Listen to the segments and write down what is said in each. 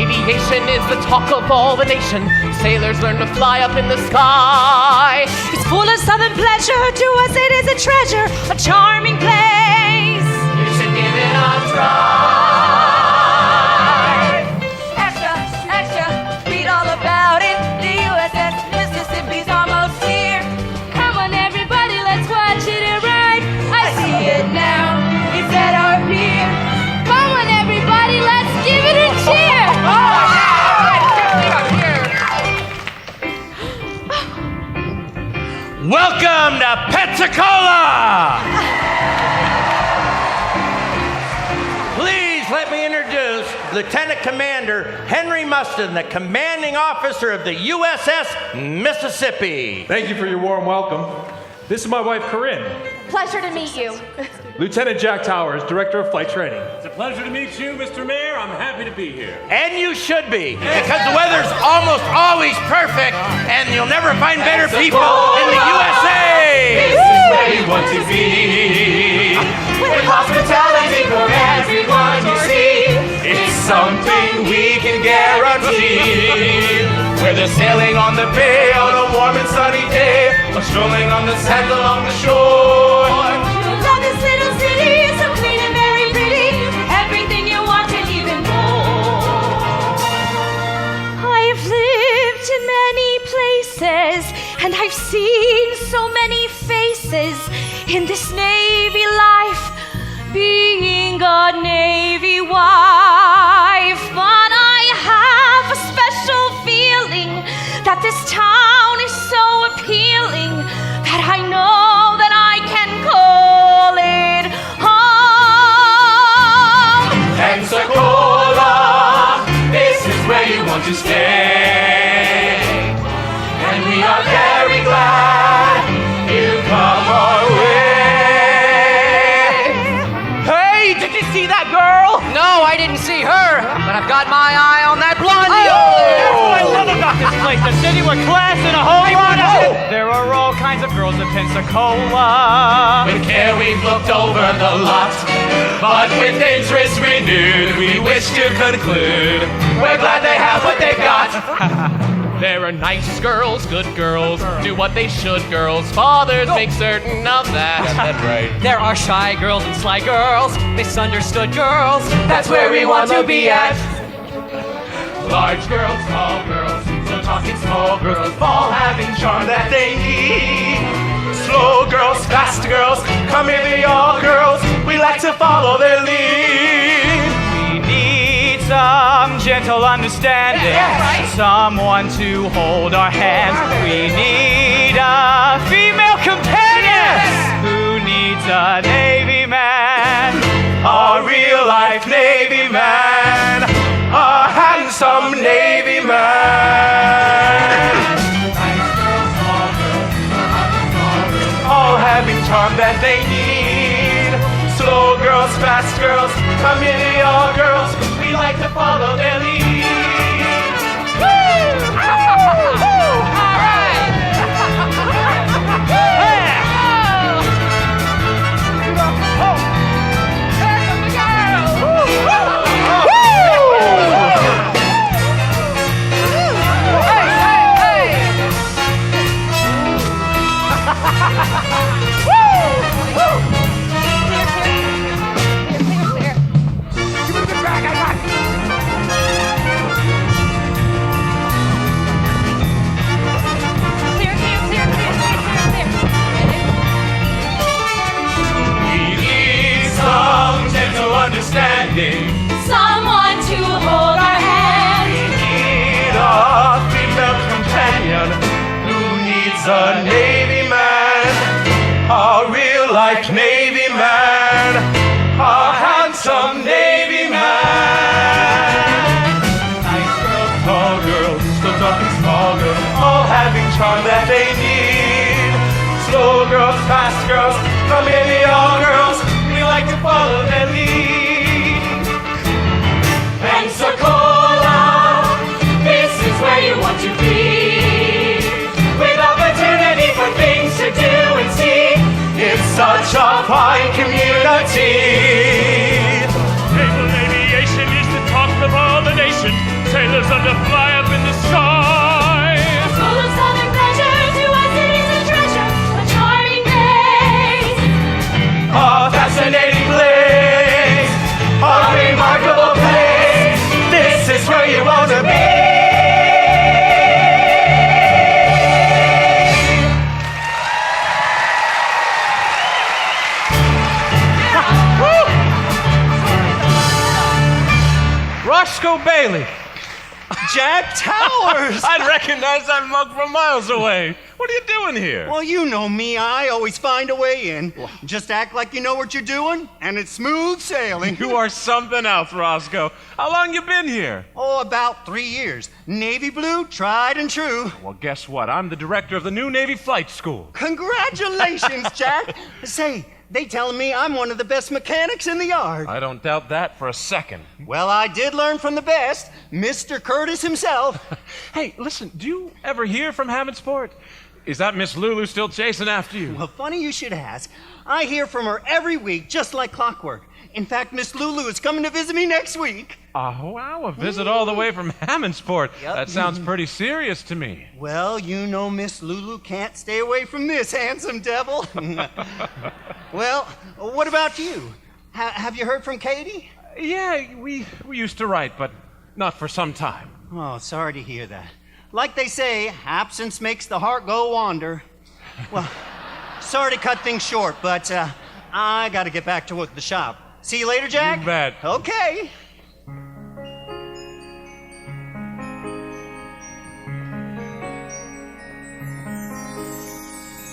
Aviation is the talk of all the nation. Sailors learn to fly up in the sky. It's full of southern pleasure. To us it is a treasure, a charming place. You should give it a try. Extra, extra, read all about it. The USS Mississippi's almost here. Come on everybody, let's watch it and ride. I see it now, it's at our pier. Come on everybody, let's give it a cheer. Welcome to Pensacola! Please let me introduce Lieutenant Commander Henry Mustin, the commanding officer of the USS Mississippi. Thank you for your warm welcome. This is my wife, Corinne. Pleasure to meet you. Lieutenant Jack Towers, Director of Flight Training. It's a pleasure to meet you, Mr. Mayor. I'm happy to be here. And you should be, because the weather's almost always perfect, and you'll never find better people in the USA! This is where you want to be. With hospitality for everyone you see. It's something we can guarantee. Whether sailing on the bay on a warm and sunny day, or strolling on the sand along the shore. Love this little city, so clean and very pretty. Everything you want and even more. I've lived in many places, and I've seen so many faces in this Navy life, being a Navy wife. But I have a special feeling that this town is so appealing that I know that I can call it home. Pensacola, this is where you want to stay. And we are very glad you come our way. Hey, did you see that girl? No, I didn't see her, but I've got my eye on that blondie. That's what I love about this place, a city where class and a whole lot of... There are all kinds of girls in Pensacola. With care we've looked over the lot, but with interest renewed, we wish to conclude we're glad they have what they've got. There are nice girls, good girls, do what they should girls, fathers make certain of that. That's right. There are shy girls and sly girls, misunderstood girls. That's where we want to be at. Large girls, small girls, so talking small girls, all having charm that they need. Slow girls, fast girls, come here the all girls, we like to follow their lead. We need some gentle understanding, someone to hold our hands. We need a female companion who needs a Navy man, A real life Navy man, a handsome Navy man. All having charm that they need. Slow girls, fast girls, come in the all girls, we like to follow their lead. Woo! All right! Understanding, Someone to hold our hand. we need a female companion who needs a Navy man, a real life Navy man, a handsome Navy man. Nice girls, tall girls, still talking small girls, all having charm that they need. Slow girls, fast girls, come in the all girls, we like to follow their lead. Pensacola, this is where you want to be. With opportunity for things to do and see, it's such a fine community. Naval aviation is the talk of all the nation. Sailors learn to fly up in the sky. Full of southern pleasure, to us it is a treasure, a charming place. A fascinating place, a remarkable place. This is where you want to be. Roscoe Bailey. Jack Towers! I'd recognize that mug from miles away. What are you doing here? Well, you know me. I always find a way in. Just act like you know what you're doing, and it's smooth sailing. You are something else, Roscoe. How long you been here? Oh, about 3 years. Navy blue, tried and true. Well, guess what? I'm the director of the new Navy Flight School. Congratulations, Jack. Say, they telling me I'm one of the best mechanics in the yard. I don't doubt that for a second. Well, I did learn from the best, Mr. Curtis himself. Hey, listen, do you ever hear from Hammondsport? Is that Miss Lulu still chasing after you? Well, funny you should ask. I hear from her every week, just like clockwork. In fact, Miss Lulu is coming to visit me next week. Oh, wow, a visit all the way from Hammondsport. Yep. That sounds pretty serious to me. Well, you know Miss Lulu can't stay away from this handsome devil. Well, what about you? Have you heard from Katie? Yeah, we used to write, but not for some time. Oh, sorry to hear that. Like they say, absence makes the heart go wander. Well, sorry to cut things short, but I got to get back to the shop. See you later, Jack? You bet. Okay.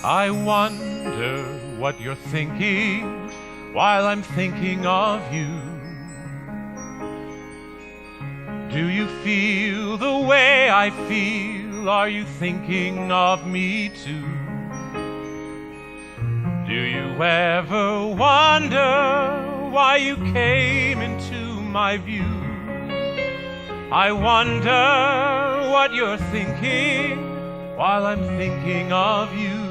I wonder what you're thinking while I'm thinking of you. Do you feel the way I feel? Are you thinking of me too? Do you ever wonder why you came into my view? I wonder what you're thinking while I'm thinking of you.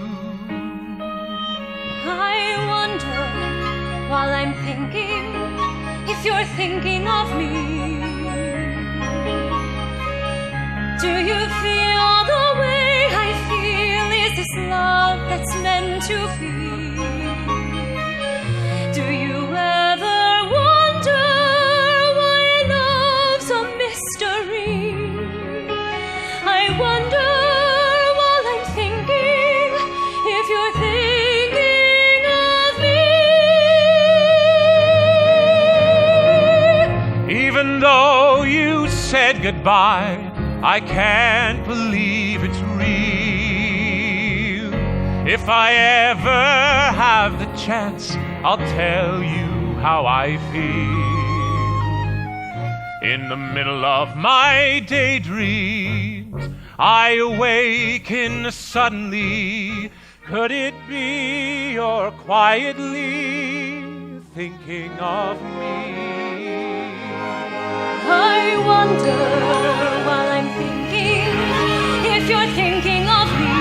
I wonder, while I'm thinking, if you're thinking of me. Do you feel the way I feel? Is this love that's meant to be? Do you ever wonder why love's a mystery? I wonder, while I'm thinking, if you're thinking of me. Even though you said goodbye, I can't believe it's real. If I ever have the chance, I'll tell you how I feel. In the middle of my daydreams, I awaken suddenly. Could it be you're quietly thinking of me? I wonder, while I'm thinking, if you're thinking of me.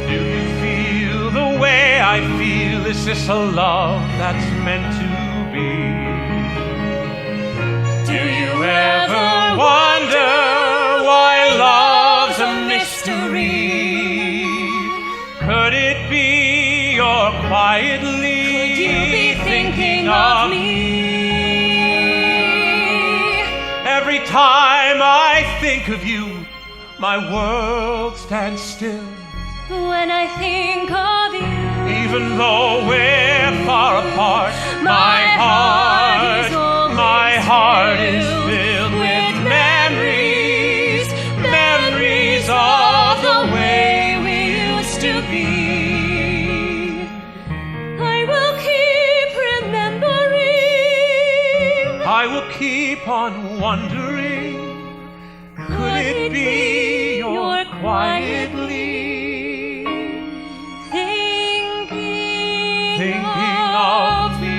Do you feel the way I feel? Is this a love that's meant to be? Do you ever wonder why love's a mystery? Could it be you're quietly Could you be thinking of me? Every time I think of you, my world stands still. When I think of you, Even though we're far apart, my heart is filled with memories, memories of the way we used to be. I will keep remembering. I will keep on wondering, could it be you're quietly thinking of me?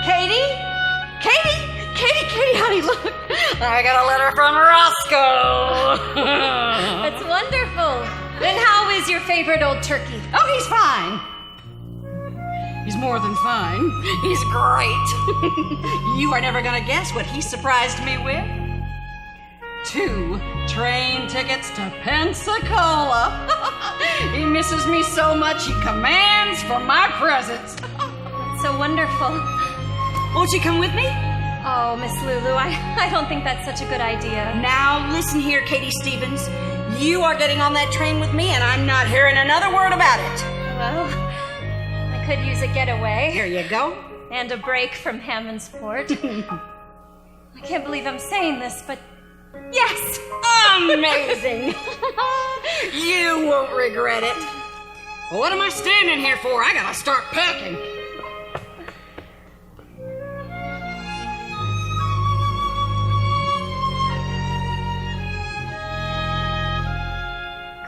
Katie? Katie, honey, look. I got a letter from Roscoe. That's wonderful. And how is your favorite old turkey? Oh, he's fine. He's more than fine. He's great. You are never gonna guess what he surprised me with. 2 train tickets to Pensacola. He misses me so much he commands for my presence. So wonderful. Won't you come with me? Oh, Miss Lulu, I don't think that's such a good idea. Now listen here, Katie Stevens. You are getting on that train with me, and I'm not hearing another word about it. Well, I could use a getaway. Here you go. And a break from Hammondsport. I can't believe I'm saying this, but yes! Amazing! You won't regret it. Well, what am I standing here for? I gotta start packing.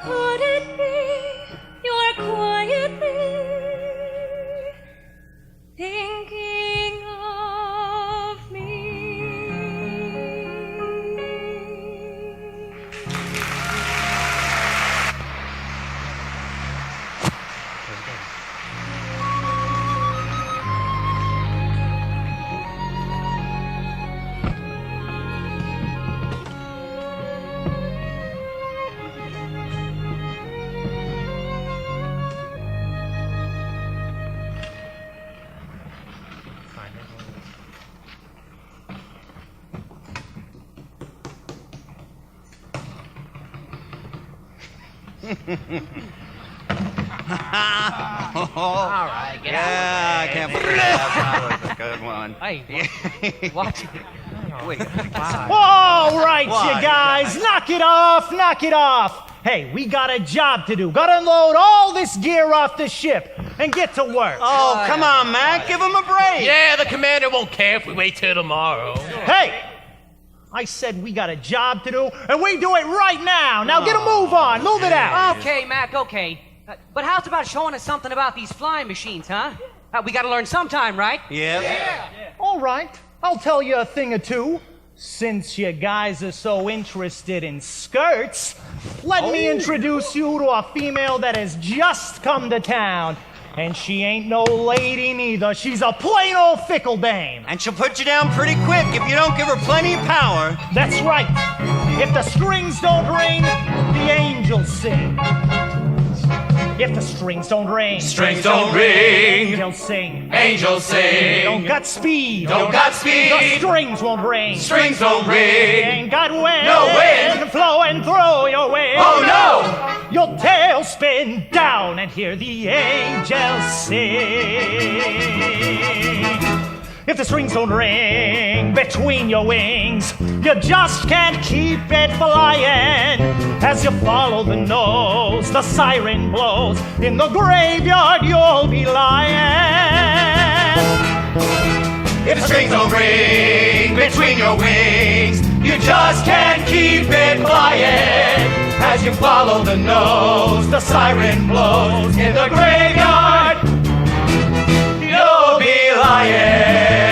Could it be you're quietly thinking of me? All right, yeah, I can't believe that was a good one. Hey, what? Wait, All right, What? you guys, knock it off, knock it off. Hey, we got a job to do. Gotta unload all this gear off the ship and get to work. Oh, come on, Mac, give him a break. Yeah, the commander won't care if we wait till tomorrow. Hey, I said we got a job to do, and we do it right now. Now get a move on, move it out. Okay, Mac, okay. But how's about showing us something about these flying machines, huh? We gotta learn sometime, right? Yeah. All right, I'll tell you a thing or two. Since you guys are so interested in skirts, let me introduce you to a female that has just come to town. And she ain't no lady neither. She's a plain old fickle dame. And she'll put you down pretty quick if you don't give her plenty of power. That's right. If the strings don't ring, the angels sing. If the strings don't ring, Strings don't ring, angels sing. angels sing. Don't got speed, Don't got the speed, strings won't ring. strings don't ring. Ain't got wind, No wind. flowing through your way. Oh no! Your tail spin down and hear the angels sing. If the strings don't ring between your wings, you just can't keep it flying. As you follow the nose, the siren blows. In the graveyard, you'll be lying. If the strings don't ring between your wings, you just can't keep it flying. As you follow the nose, the siren blows. In the graveyard, you'll be lying.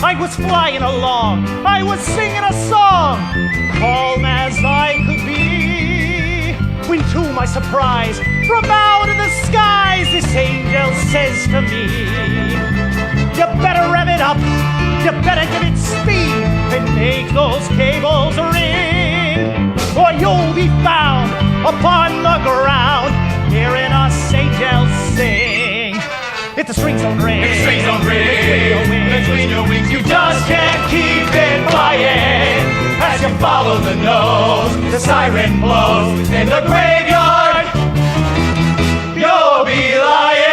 I was flying along, I was singing a song, calm as I could be, when to my surprise, from out of the skies, this angel says to me, you better rev it up, you better give it speed, and make those cables ring, or you'll be found upon the ground, hearing us angels sing. If the strings don't ring, If the strings don't ring between your wings, you just can't keep it flying. As you follow the nose, the siren blows. In the graveyard, you'll be lying.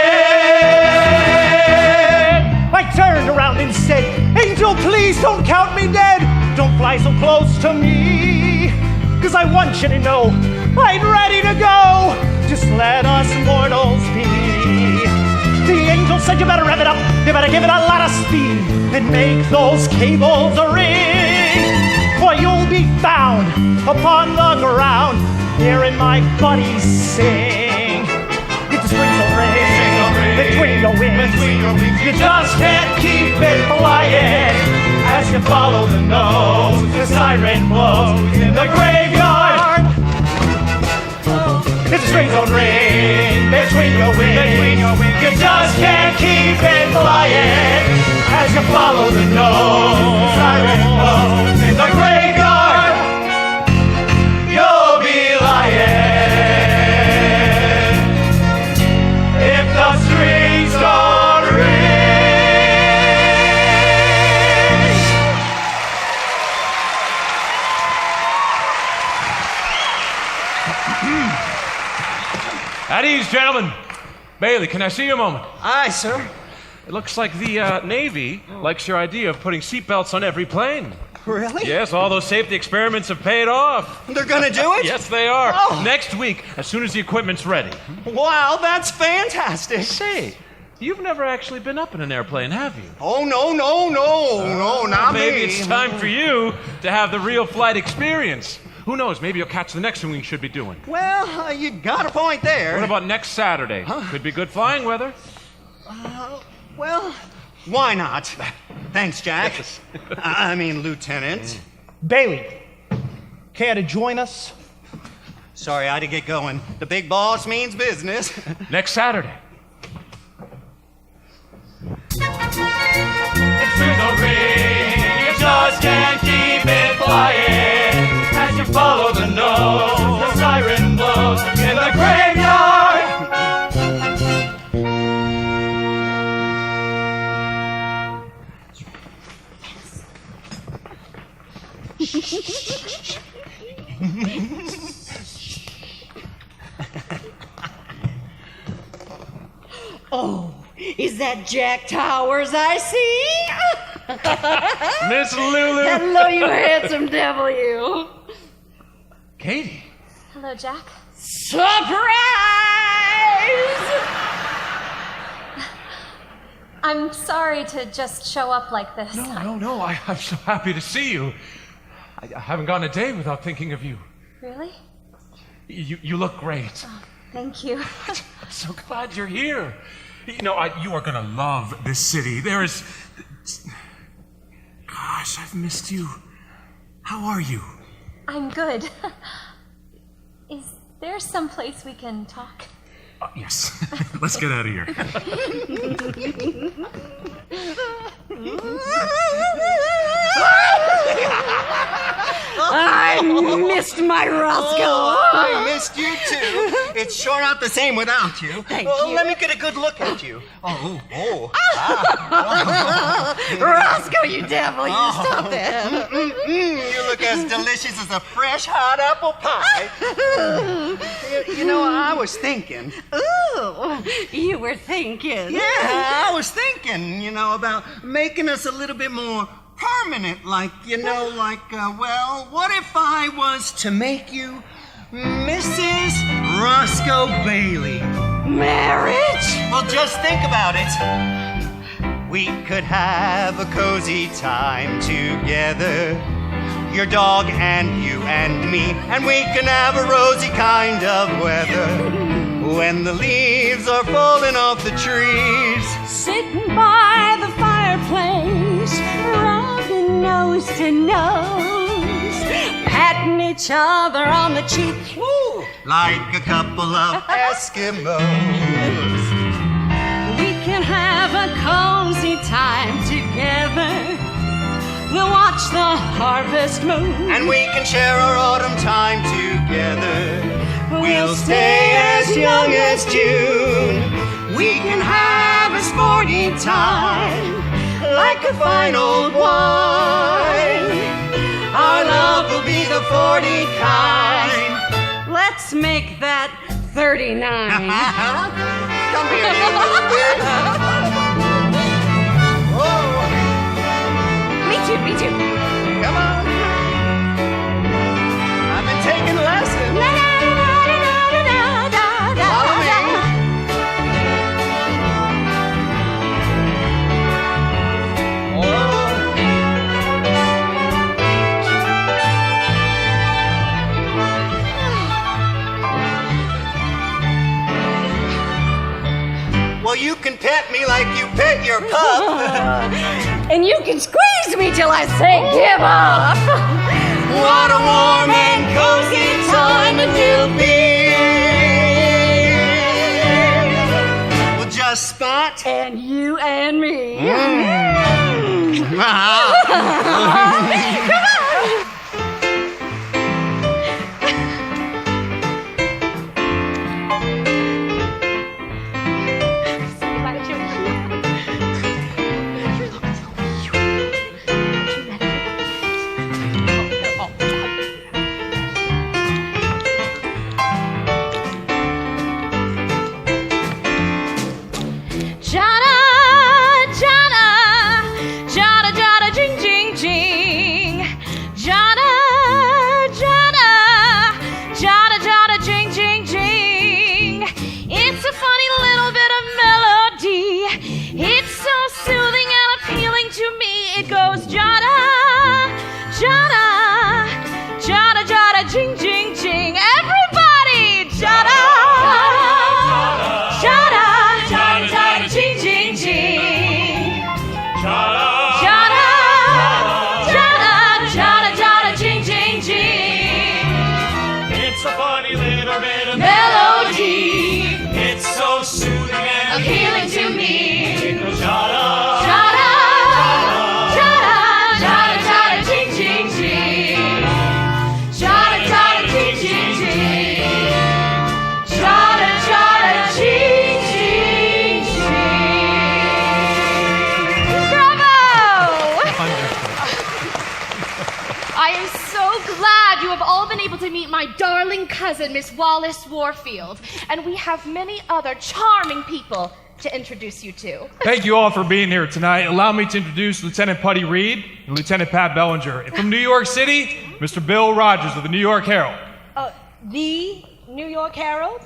I turned around and said, Angel, please don't count me dead. Don't fly so close to me. Cause I want you to know I'm ready to go. Just let us mortals be. The angel said you better rev it up, you better give it a lot of speed, and make those cables ring, or you'll be found upon the ground, hearing my buddies sing. If the strings don't ring between your wings, You just can't keep it flying. As you follow the nose, the siren blows. In the graveyard, if the strings don't ring between your wings. You just can't keep it flying as you follow the nose. Siren blows in the graveyard. You'll be lying if the strings don't ring. At ease, gentlemen. Bailey, can I see you a moment? Aye, sir. It looks like the Navy likes your idea of putting seatbelts on every plane. Really? Yes, all those safety experiments have paid off. They're gonna do it? Yes, they are. Oh. Next week, as soon as the equipment's ready. Wow, that's fantastic. Say, you've never actually been up in an airplane, have you? Oh, no, not Maybe me. it's time for you to have the real flight experience. Who knows, maybe you'll catch the next thing we should be doing. Well, you got a point there. What about next Saturday? Could be good flying weather. Well, why not? Thanks, Jack. I mean, Lieutenant. Bailey, care to join us? Sorry, I had to get going. The big boss means business. Next Saturday. It's in the ring. You just can't keep it flying as you follow the nose. The siren blows in the graveyard. Oh, is that Jack Towers I see? Miss Lulu. Hello, you handsome devil, you. Katie. Hello, Jack. Surprise! I'm sorry to just show up like this. No, I'm so happy to see you. I haven't gone a day without thinking of you. Really? You look great. Oh, thank you. I'm so glad you're here. You know, you are gonna love this city. There is... Gosh, I've missed you. How are you? I'm good. Is there some place we can talk? Yes. Let's get out of here. I missed my Roscoe. I missed you too. It's sure not the same without you. Thank well, you. Let me get a good look at you. Roscoe, you devil, you stop that. You look as delicious as a fresh hot apple pie. You know, I was thinking. Ooh, you were thinking. Yeah, I was thinking, about making us a little bit more permanent. Like, well, what if I was to make you Mrs. Roscoe Bailey? Marriage? Well, just think about it. We could have a cozy time together. Your dog and you and me. And we can have a rosy kind of weather. When the leaves are falling off the trees. Sitting by the fireplace, rubbing nose to nose, patting each other on the cheek. Woo! Like a couple of Eskimos. We can have a cozy time together. We'll watch the harvest moon. And we can share our autumn time together. We'll stay as young as June. We can have a sporty time, like a fine old wine. Our love will be the 40 kind. Let's make that 39. Come here, you little bitch. Me too. Come on. I've been taking lessons. Follow me. Well, you can pet me like you pet your pup. And you can squeeze me till I say give up. What a warm and cozy time it will be. what? And you and me. Mm. Come on. My darling cousin, Miss Wallace Warfield, and we have many other charming people to introduce you to. Thank you all for being here tonight. Allow me to introduce Lieutenant Putty Reed and Lieutenant Pat Bellinger. And from New York City, Mr. Bill Rogers of the New York Herald. The New York Herald?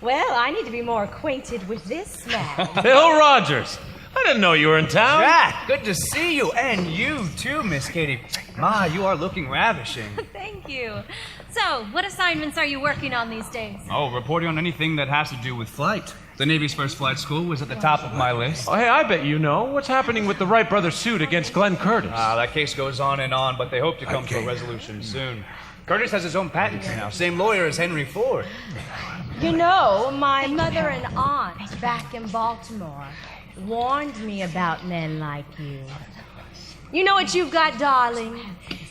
Well, I need to be more acquainted with this man. Bill Rogers. I didn't know you were in town. Jack, good to see you. And you too, Miss Katie. Ma, you are looking ravishing. Thank you. So, what assignments are you working on these days? Oh, reporting on anything that has to do with flight. The Navy's first flight school was at the top of my list. Oh, hey, I bet you know. What's happening with the Wright brothers' suit against Glenn Curtis? That case goes on and on, but they hope to come to a resolution soon. Curtis has his own patents now. Same lawyer as Henry Ford. You know, my mother and aunt back in Baltimore warned me about men like you. You know what you've got, darling?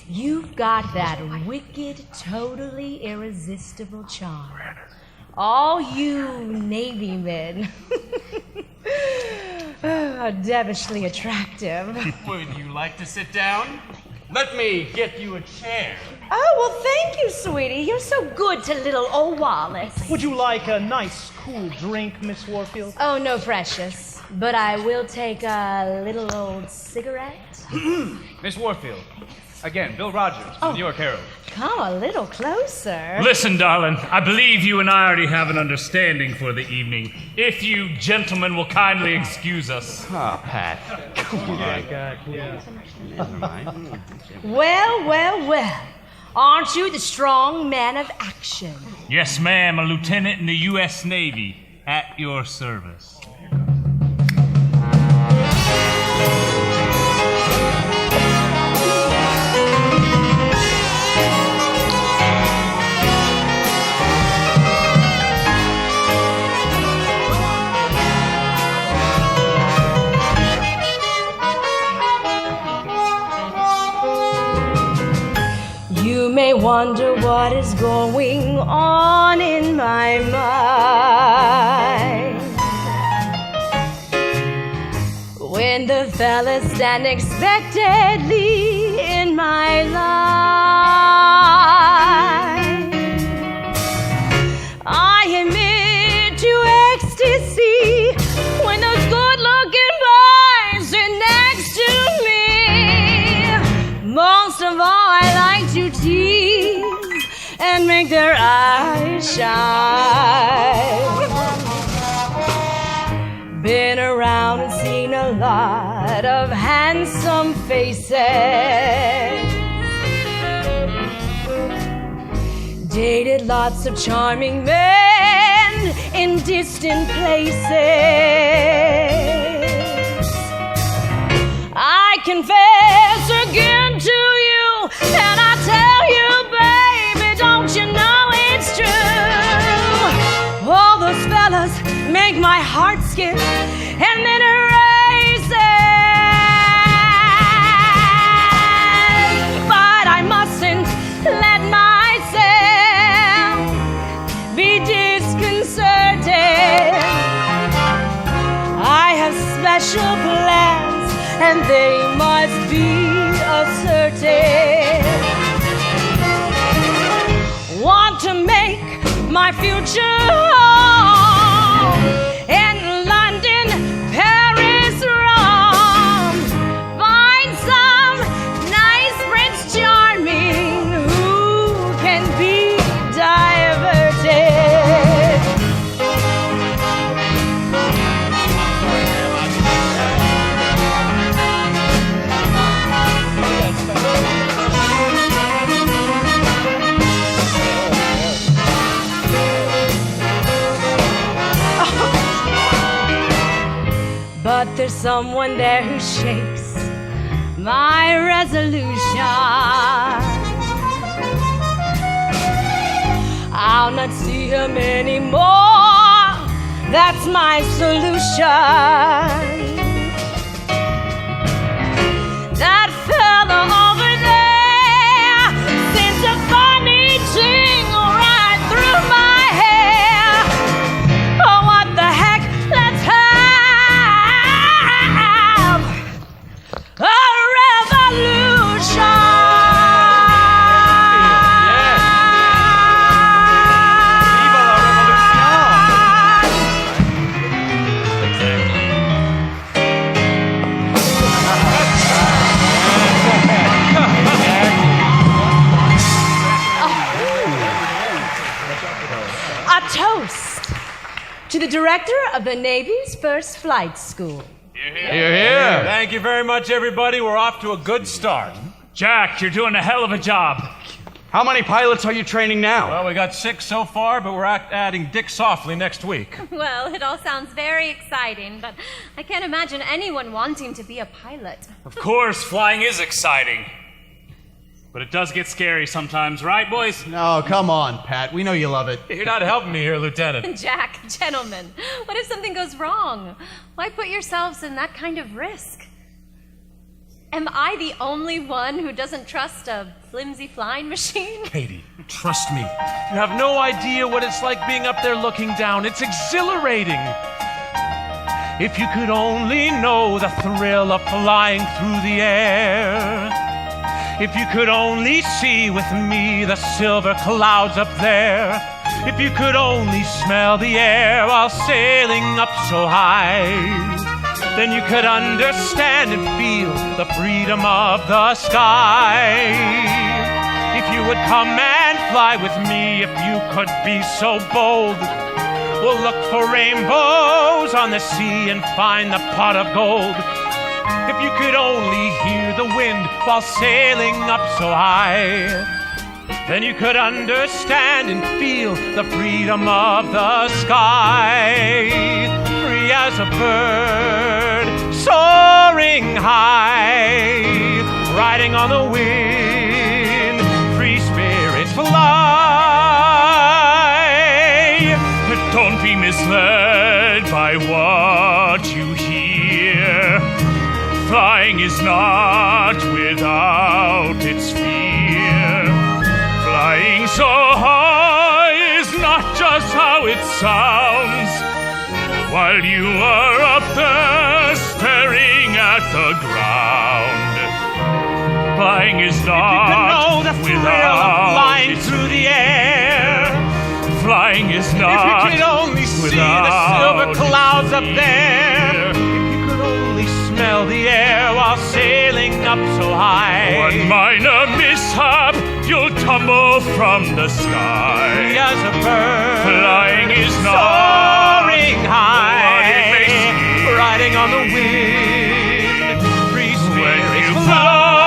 You've got that wicked, totally irresistible charm. All you Navy men are devilishly attractive. Would you like to sit down? Let me get you a chair. Oh, well, thank you, sweetie. You're so good to little old Wallace. Would you like a nice, cool drink, Miss Warfield? Oh, no, precious. But I will take a little old cigarette. Miss Warfield. Again, Bill Rogers from the New York Herald. Come a little closer. Listen, darling, I believe you and I already have an understanding for the evening. If you gentlemen will kindly excuse us. Ah, Pat. Come on. Never mind. Well. Aren't you the strong man of action? Yes, ma'am, a lieutenant in the U.S. Navy, at your service. You may wonder what is going on in my mind when the fellas stand unexpectedly in my line. I admit to ecstasy when those good-looking boys are next to me. Most of all, I like to tease and make their eyes shine. Been around and seen a lot of handsome faces, dated lots of charming men in distant places. I confess again to you, and I tell you, baby, don't you know it's true? All those fellas make my heart skip and then races. But I mustn't let myself be disconcerted. I have special plans, and they must be asserted. Want to make my future home in London, Paris, Rome. Find some nice Prince Charming who can be diverted. But there's someone there who shakes my resolution. I'll not see him anymore. That's my solution. That fella over there sends a funny jingle right through my hair. Oh, what the heck? Let's have a revolution. A toast to the director of the Navy's first flight school. Here. Thank you very much, everybody. We're off to a good start. Jack, you're doing a hell of a job. How many pilots are you training now? Well, we got 6 so far, but we're adding Dick Softly next week. Well, it all sounds very exciting, but I can't imagine anyone wanting to be a pilot. Of course, flying is exciting. But it does get scary sometimes, right, boys? No, come on, Pat. We know you love it. You're not helping me here, Lieutenant. Jack, gentlemen, what if something goes wrong? Why put yourselves in that kind of risk? Am I the only one who doesn't trust a flimsy flying machine? Katie, trust me. You have no idea what it's like being up there looking down. It's exhilarating. If you could only know the thrill of flying through the air. If you could only see with me the silver clouds up there. If you could only smell the air while sailing up so high, then you could understand and feel the freedom of the sky. If you would come and fly with me, if you could be so bold, we'll look for rainbows on the sea and find the pot of gold. If you could only hear the wind while sailing up so high, then you could understand and feel the freedom of the sky. Free as a bird, soaring high, riding on the wind, free spirits fly. But don't be misled by what you hear. Flying is not without its fear. Flying so high is not just how it sounds. While you are up there staring at the ground, flying is not without flying through the air. Flying is not. If you could only see the silver clouds up there. If you could only smell the air while sailing up so high. One minor mishap, you'll tumble from the sky. Free as a bird, flying is not soaring high, riding on the wind, free spirits fly.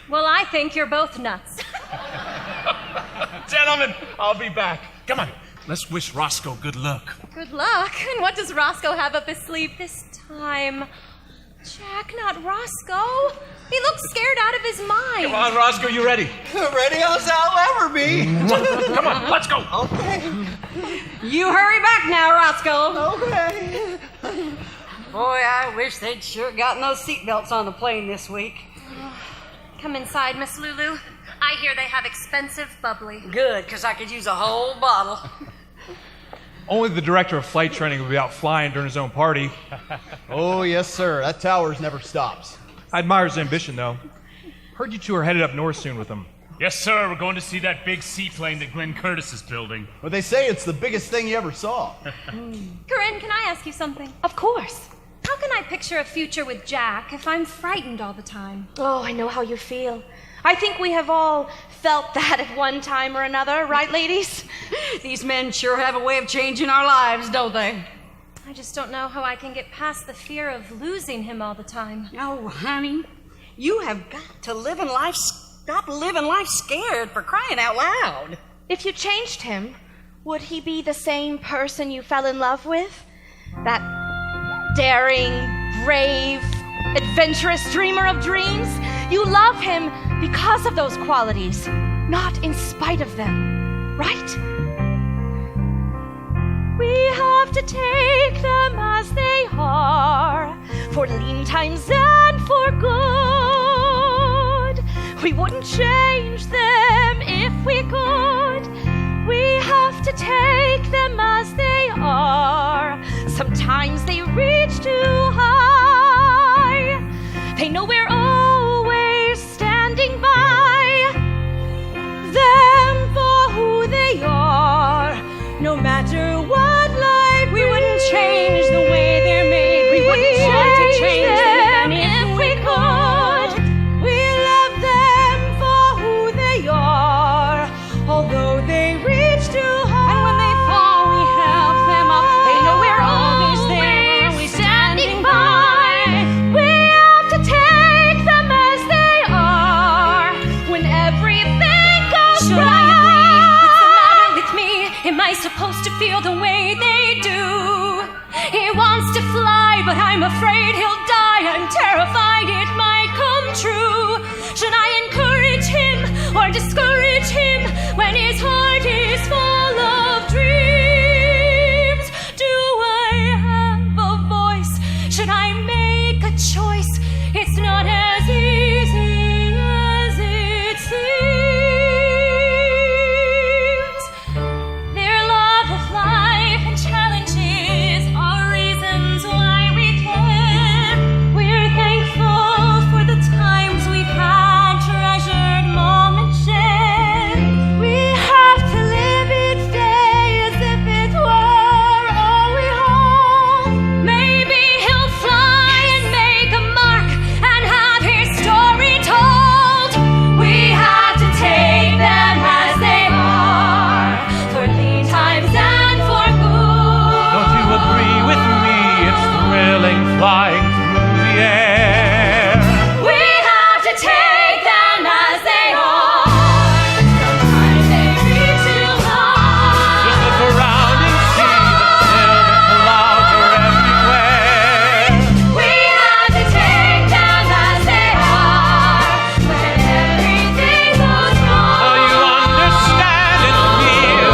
Well, I think you're both nuts. Gentlemen, I'll be back. Come on, let's wish Roscoe good luck. Good luck. And what does Roscoe have up his sleeve this time? Jack, not Roscoe. He looks scared out of his mind. Come on, Roscoe, you ready? Ready as I'll ever be. Come on, let's go. Okay. You hurry back now, Roscoe. Okay. Boy, I wish they'd sure gotten those seatbelts on the plane this week. Come inside, Miss Lulu. I hear they have expensive bubbly. Good, because I could use a whole bottle. Only the director of flight training would be out flying during his own party. Oh, yes, sir. That towers never stops. I admire his ambition, though. Heard you two are headed up north soon with him. Yes, sir. We're going to see that big seaplane that Glenn Curtis is building. But they say it's the biggest thing you ever saw. Corinne, can I ask you something? Of course. How can I picture a future with Jack if I'm frightened all the time? Oh, I know how you feel. I think we have all felt that at one time or another, right, ladies? These men sure have a way of changing our lives, don't they? I just don't know how I can get past the fear of losing him all the time. Oh, honey, you have got to stop living life scared, for crying out loud. If you changed him, would he be the same person you fell in love with? That daring, brave, adventurous dreamer of dreams? You love him because of those qualities, not in spite of them, right? We have to take them as they are, for lean times and for good. We wouldn't change them if we could. We have to take them as they are. Sometimes they reach too high. They know we're always standing by them for who they are. No matter what life we wouldn't change the way they're made. We wouldn't want to change them if we could. We love them for who they are, although they reach too high. And when they fall, we help them up. They know we're always there, always standing by. We have to take them as they are when everything goes Should right. I agree? What's the matter with me? Am I supposed to feel the way they do? He wants to fly, but I'm afraid he'll die. I'm terrified it might come true. Should I encourage him or discourage him when his heart is full of dreams? Do I have a voice? Should I make a choice? It's not as easy as it seems. Their love of life and challenges are reasons why we care. We're thankful for the times we've had, treasured moments shared. We have to live each day as if it were all we hold. Maybe he'll fly and make a mark and have his story told. We have to take them as they are, for lean times and for good. Don't you agree with me? It's thrilling flying through the air. We have to take them as they are. Sometimes they reach too high. Just look around and see the silver clouds are everywhere. We have to take them as they are when everything goes wrong. So you understand and feel.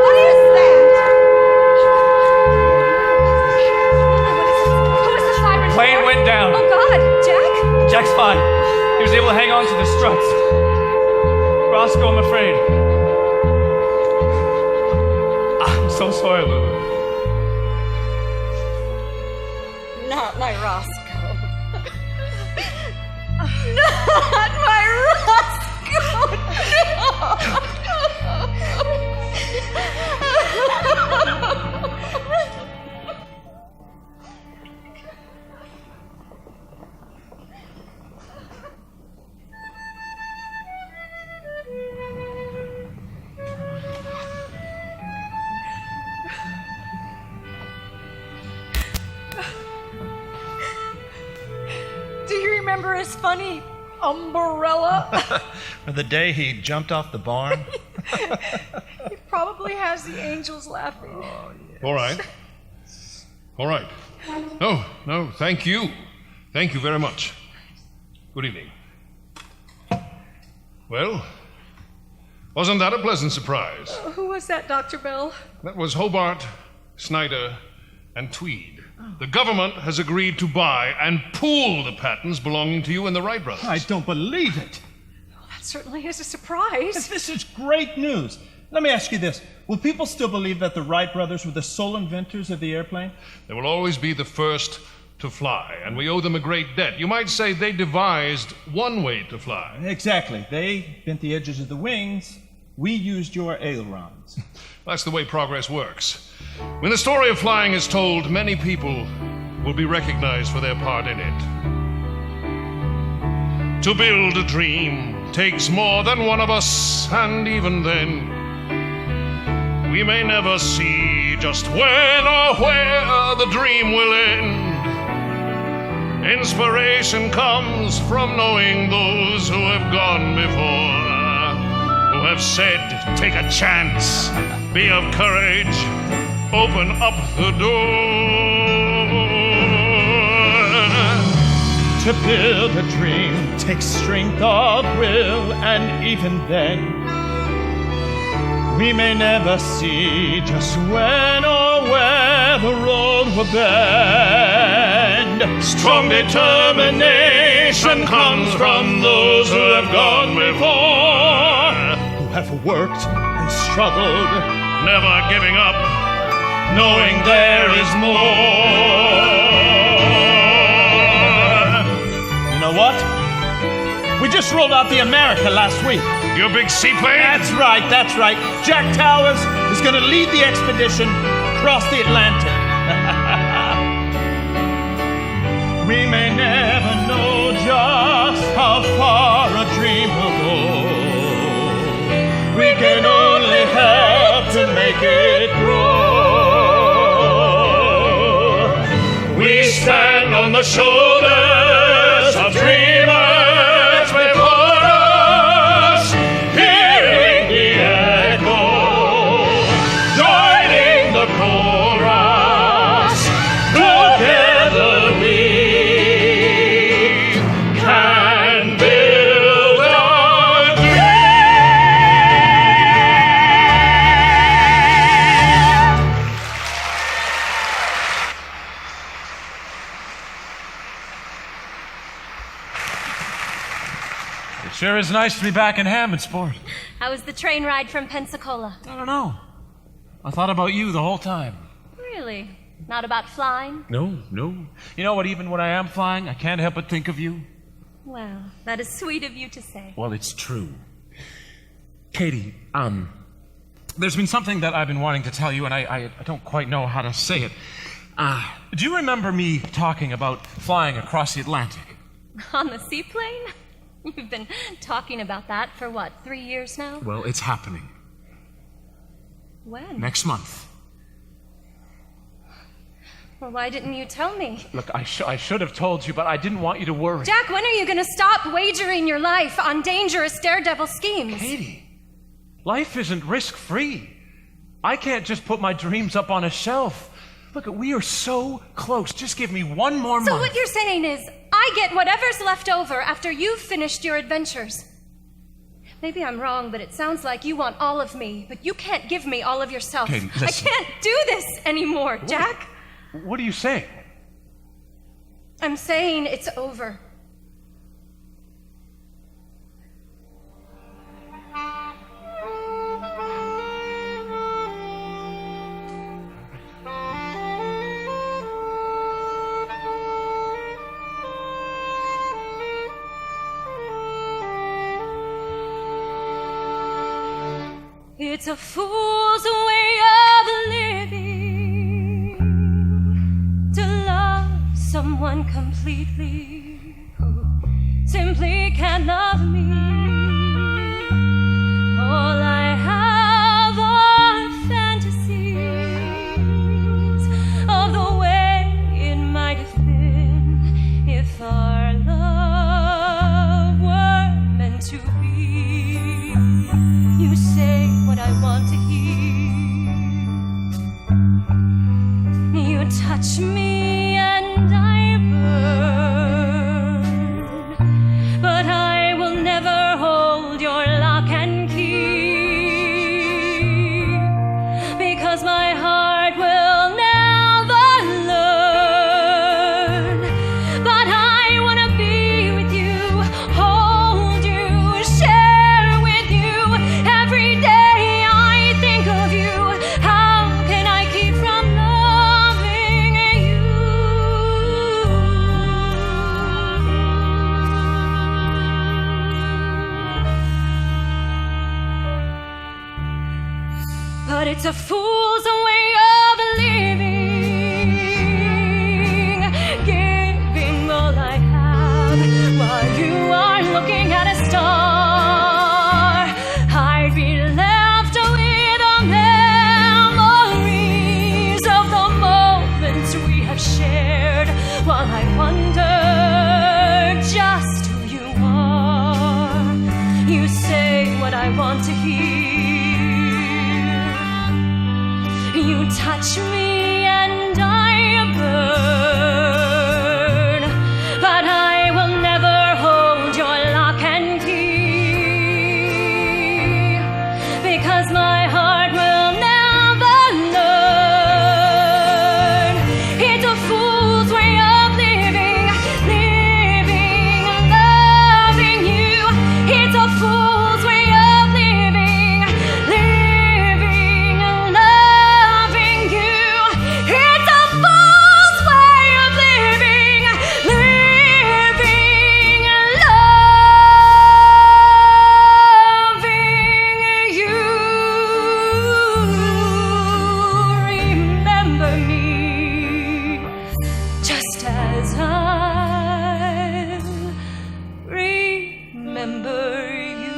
What is that? Who is the siren? Plane went down. Oh, God. Jack? Jack's fine. He was able to hang on to the struts. Roscoe, I'm afraid. I'm so sorry, Lulu. Not my Roscoe. Not my Do you remember his funny umbrella? Or the day he jumped off the barn? He probably has the angels laughing. All right. All right. No, thank you. Thank you very much. Good evening. Well, wasn't that a pleasant surprise? Who was that, Dr. Bell? That was Hobart, Snyder, and Tweed. The government has agreed to buy and pool the patents belonging to you and the Wright brothers. I don't believe it. That certainly is a surprise. This is great news. Let me ask you this. Will people still believe that the Wright brothers were the sole inventors of the airplane? They will always be the first to fly, and we owe them a great debt. You might say they devised one way to fly. Exactly. They bent the edges of the wings. We used your ailerons. That's the way progress works. When the story of flying is told, many people will be recognized for their part in it. To build a dream takes more than one of us, and even then, we may never see just when or where the dream will end. Inspiration comes from knowing those who have gone before, who have said, take a chance, be of courage, open up the door. To build a dream takes strength of will, and even then, we may never see just when or where the road will bend. Strong determination comes from those who have gone before, who have worked and struggled, never giving up, knowing there is more. You know what? We just rolled out the America last week. Your big seaplane? That's right. Jack Towers is going to lead the expedition across the Atlantic. We may never know just how far a dream will go. We can only help to make it grow. We stand on the shoulders of dreamers before us, hearing the echo, joining the chorus. Together we can build a dream. It sure is nice to be back in Hammondsport. How was the train ride from Pensacola? I don't know. I thought about you the whole time. Really? Not about flying? No. You know what, even when I am flying, I can't help but think of you. Well, that is sweet of you to say. Well, it's true. Katie, there's been something that I've been wanting to tell you, and I don't quite know how to say it. Do you remember me talking about flying across the Atlantic? On the seaplane? You've been talking about that for what, 3 years now? Well, it's happening. When? Next month. Well, why didn't you tell me? Look, I should have told you, but I didn't want you to worry. Jack, when are you going to stop wagering your life on dangerous daredevil schemes? Katie, life isn't risk-free. I can't just put my dreams up on a shelf. Look, we are so close. Just give me one more month. So what you're saying is, I get whatever's left over after you've finished your adventures. Maybe I'm wrong, but it sounds like you want all of me, but you can't give me all of yourself. Katie, listen. I can't do this anymore, Jack. What are you saying? I'm saying it's over. It's a fool's way of living to love someone completely who simply can't love me. All I have are fantasies of the way it might have been if our love were meant to be. You say what I want to hear. You touch touch me and I burn, but I will never hold your lock and key, because my heart will never learn. But I want to be with you, hold you, share with you. Every day I think of you. How can I keep from loving you? But it's a fool's way of living, giving all I have while you are looking at a star. I'd be left with the memories of the moments we have shared, while I wonder just who you are. You say what I want to hear. You touch me and I burn, but I will never hold your lock and key, because my heart will never learn. It's a fool's way of living, loving you. It's a fool's way of living, loving you. It's a fool's way of living, loving you. Remember me just as I remember you.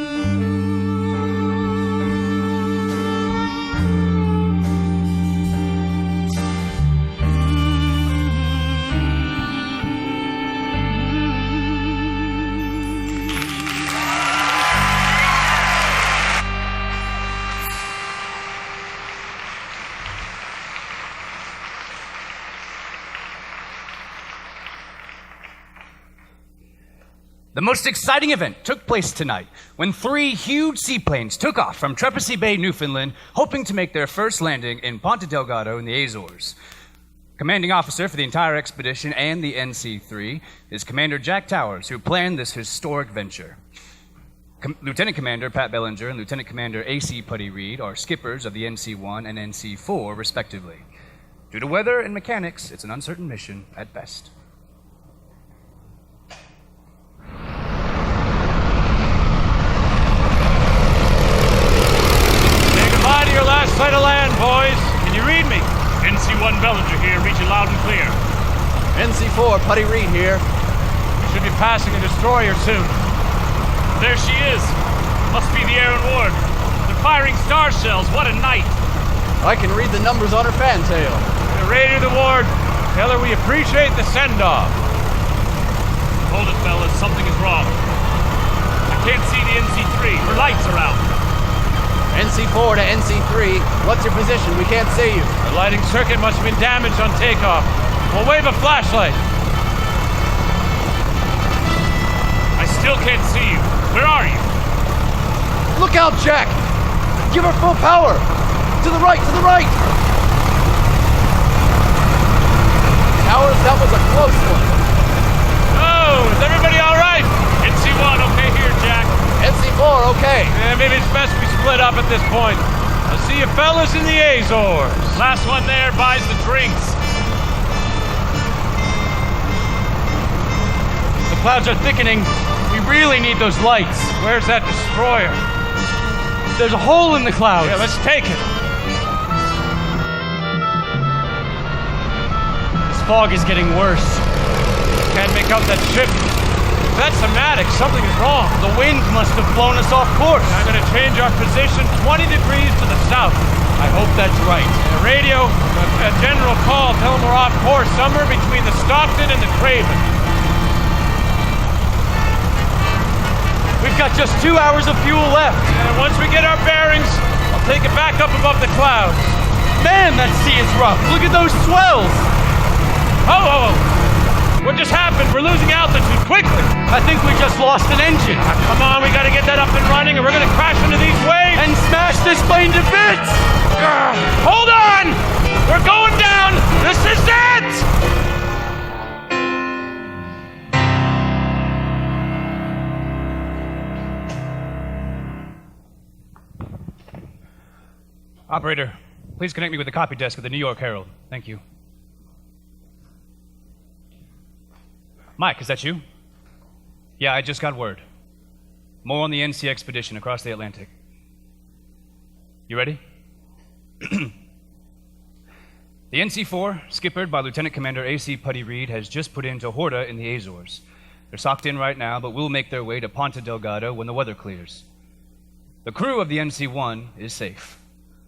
The most exciting event took place tonight when 3 huge seaplanes took off from Trepassey Bay, Newfoundland, hoping to make their first landing in Ponte Delgado in the Azores. Commanding officer for the entire expedition and the NC-3 is Commander Jack Towers, who planned this historic venture. Lieutenant Commander Pat Bellinger and Lieutenant Commander A.C. Putty Reed are skippers of the NC-1 and NC-4, respectively. Due to weather and mechanics, it's an uncertain mission at best. Goodbye to your last sight of land, boys. Can you read me? NC-1 Bellinger here, read you loud and clear. NC-4, Putty Reed here. We should be passing a destroyer soon. There she is. Must be the Aaron Ward. They're firing star shells. What a night. I can read the numbers on her fantail. The radio the ward. Tell her we appreciate the send-off. Hold it, fellas. Something is wrong. I can't see the NC-3. Her lights are out. NC-4 to NC-3, what's your position? We can't see you. The lighting circuit must have been damaged on takeoff. We'll wave a flashlight. I still can't see you. Where are you? Look out, Jack! Give her full power! To the right, to the right! Towers, that was a close one. Oh, is everybody all right? NC-1, okay here, Jack. NC-4, okay. Maybe it's best we split up at this point. I'll see you fellas in the Azores. Last one there buys the drinks. The clouds are thickening. We really need those lights. Where's that destroyer? There's a hole in the clouds. Yeah, let's take it. This fog is getting worse. Can't make out that ship. If that's Somatic, something is wrong. The wind must have blown us off course. I'm going to change our position 20 degrees to the south. I hope that's right. And radio, a general call. Tell them we're off course somewhere between the Stockton and the Craven. We've got just 2 hours of fuel left. And once we get our bearings, I'll take it back up above the clouds. Man, that sea is rough. Look at those swells. Oh! What just happened? We're losing altitude. Quickly! I think we just lost an engine. Come on, we gotta get that up and running, or we're gonna crash into these waves. And smash this plane to bits! Hold on! We're going down! This is it! Operator, please connect me with the copy desk of the New York Herald. Thank you. Mike, is that you? Yeah, I just got word. More on the NC expedition across the Atlantic. You ready? The NC-4, skippered by Lieutenant Commander A.C. Putty Reed, has just put into Horta in the Azores. They're socked in right now, but will make their way to Ponta Delgado when the weather clears. The crew of the NC-1 is safe.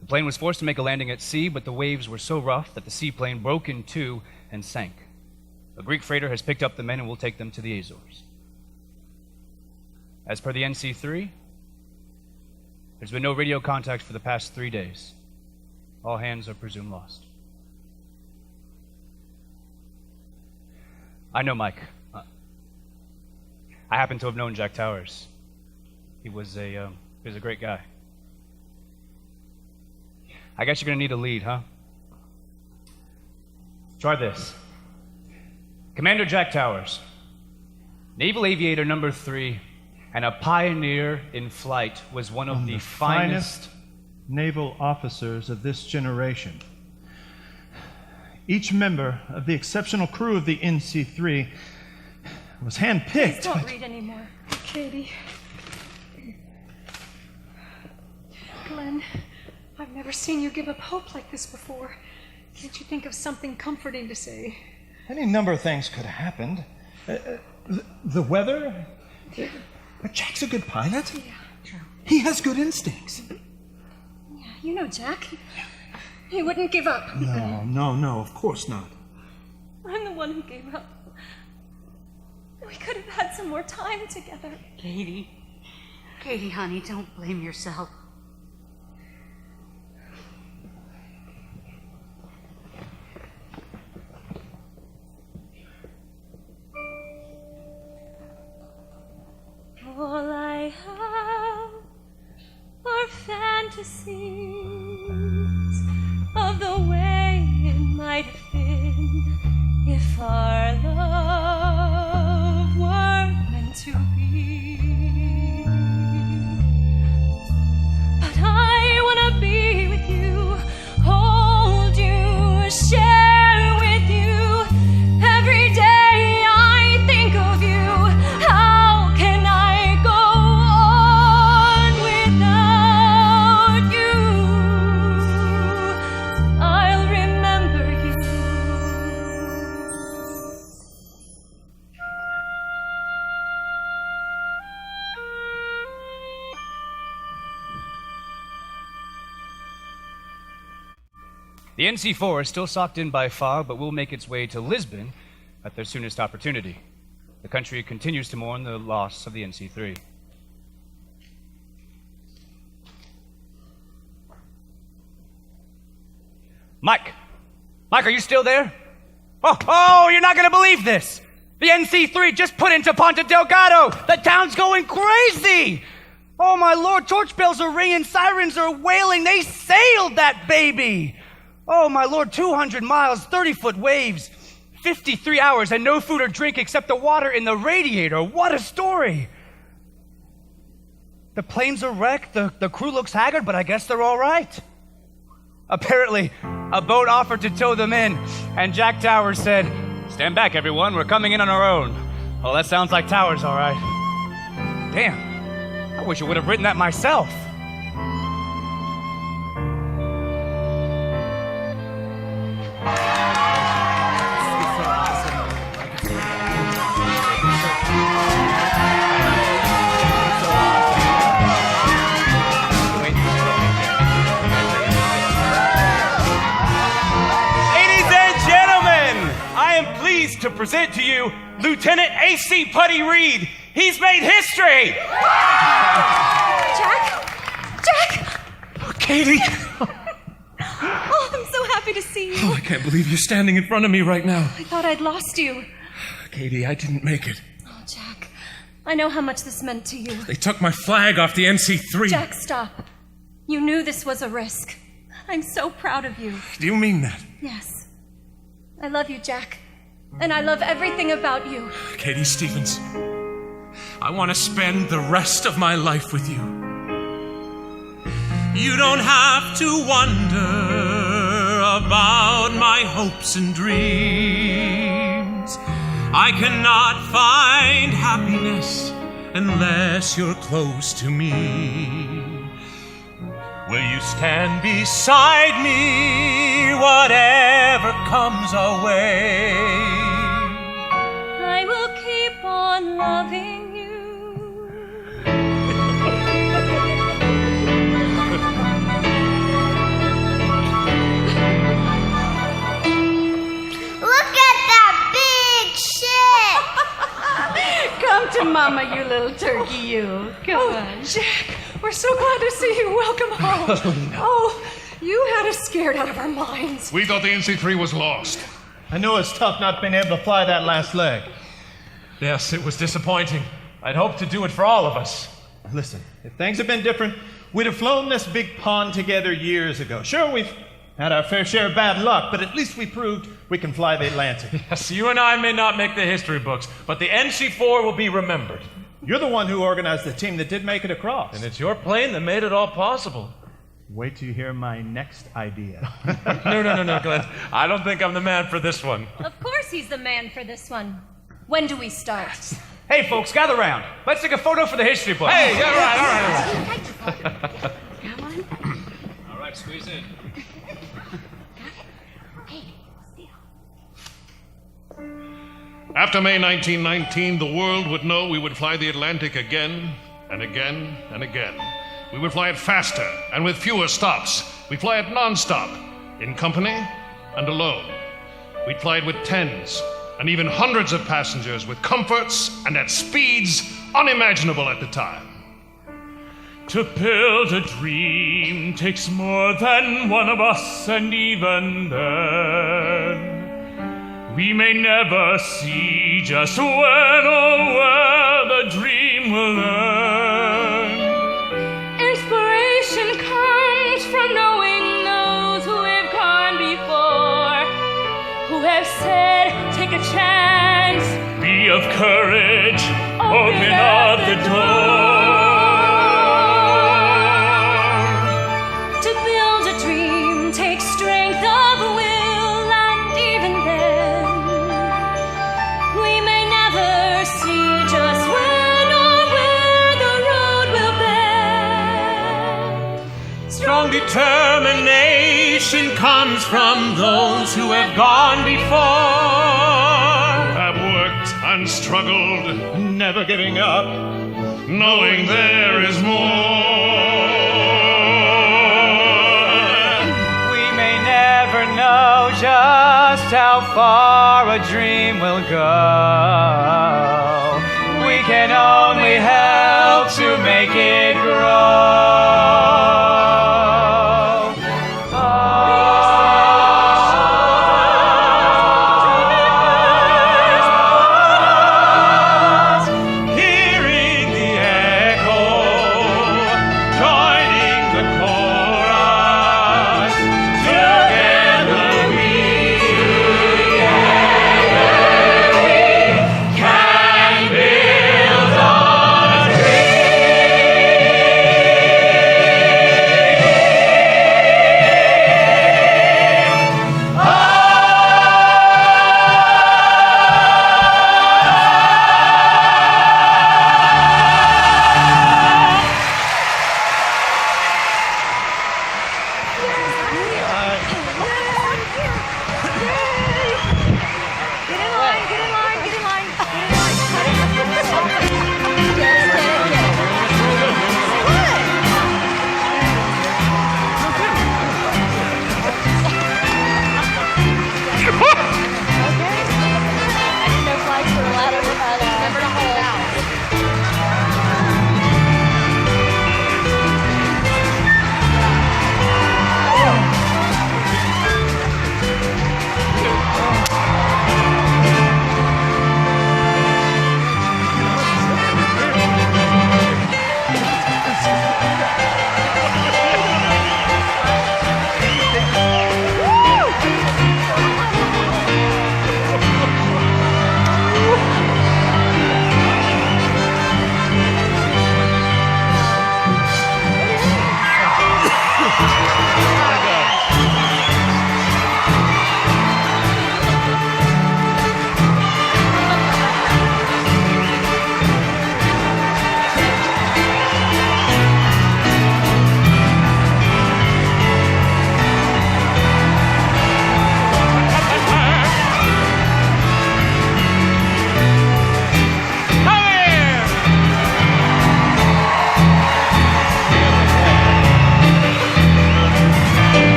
The plane was forced to make a landing at sea, but the waves were so rough that the seaplane broke in two and sank. A Greek freighter has picked up the men and will take them to the Azores. As per the NC-3, there's been no radio contact for the past 3 days. All hands are presumed lost. I know Mike. I happen to have known Jack Towers. He was a great guy. I guess you're gonna need a lead, huh? Try this. Commander Jack Towers, Naval Aviator number 3, and a pioneer in flight, was one of the finest naval officers of this generation. Each member of the exceptional crew of the NC-3 was handpicked. Please don't read anymore. Katie. Glenn, I've never seen you give up hope like this before. Can't you think of something comforting to say? Any number of things could have happened. The weather. But Jack's a good pilot. Yeah, true. He has good instincts. Yeah, you know Jack. He wouldn't give up. No, of course not. I'm the one who gave up. We could have had some more time together. Katie, honey, don't blame yourself. All I have are fantasies of the way it might have been if our love were meant to be. But I wanna be with you, hold you, share with you. Every day I think of you. How can I go on without you? I'll remember you. The NC-4 is still socked in by fog, but will make its way to Lisbon at their soonest opportunity. The country continues to mourn the loss of the NC-3. Mike, are you still there? Oh, you're not going to believe this. The NC-3 just put into Ponta Delgado. The town's going crazy. Oh, my Lord, torch bells are ringing, sirens are wailing. They sailed that baby. Oh, my Lord, 200 miles, 30-foot waves, 53 hours, and no food or drink except the water in the radiator. What a story. The planes are wrecked, the crew looks haggard, but I guess they're all right. Apparently, a boat offered to tow them in, and Jack Towers said, "Stand back, everyone, we're coming in on our own." Oh, that sounds like Towers, all right. Damn, I wish I would have written that myself. To present to you Lieutenant A.C. Putty Reed. He's made history! Jack? Oh, Katie! Oh, I'm so happy happy to see you. Oh, I can't believe you're standing in front of me right now. I thought I'd lost you. Katie, I didn't make it. Oh, Jack, I know how much this meant to you. They took my flag off the NC3. Jack, stop. You knew this was a risk. I'm so proud of you. Do you mean that? Yes. I love you, Jack. And I love everything about you. Katie Stevens, I want to spend the rest of my life with you. You don't have to wonder about my hopes and dreams. I cannot find happiness unless you're close to me. Will you stand beside me, whatever comes our way? I will keep on loving you. Look at that big ship! Come to Mama, you little turkey, you. Come on. Jack, we're so glad to see you. Welcome home. Oh, you had us scared out of our minds. We thought the NC3 was lost. I know it's tough not being able to fly that last leg. Yes, it was disappointing. I'd hoped to do it for all of us. Listen, if things had been different, we'd have flown this big pond together years ago. Sure, we've had our fair share of bad luck, but at least we proved we can fly the Atlantic. Yes, you and I may not make the history books, but the NC4 will be remembered. You're the one who organized the team that did make it across. And it's your plane that made it all possible. Wait till you hear my next idea. No, Glenn. I don't think I'm the man for this one. Of course he's the man for this one. When do we start? Hey, folks, gather round. Let's take a photo for the history book. Hey, all right. Come on. All right, squeeze in. After May 1919, the world would know we would fly the Atlantic again and again and again. We would fly it faster and with fewer stops. We'd fly it non-stop, in company and alone. We'd fly it with tens and even hundreds of passengers with comforts and at speeds unimaginable at the time. To build a dream takes more than one of us, and even then, we may never see just when or where the dream will end. Inspiration comes from knowing those who have gone before, who have said, take a chance. Be of courage, open up the door. To build a dream takes strength of will, and even then, we may never see just when or where the road will bend. Strong determination comes from those who have gone before, Have worked and struggled, Never giving up. knowing there is more. We may never know just how far a dream will go. We can only help to make it grow.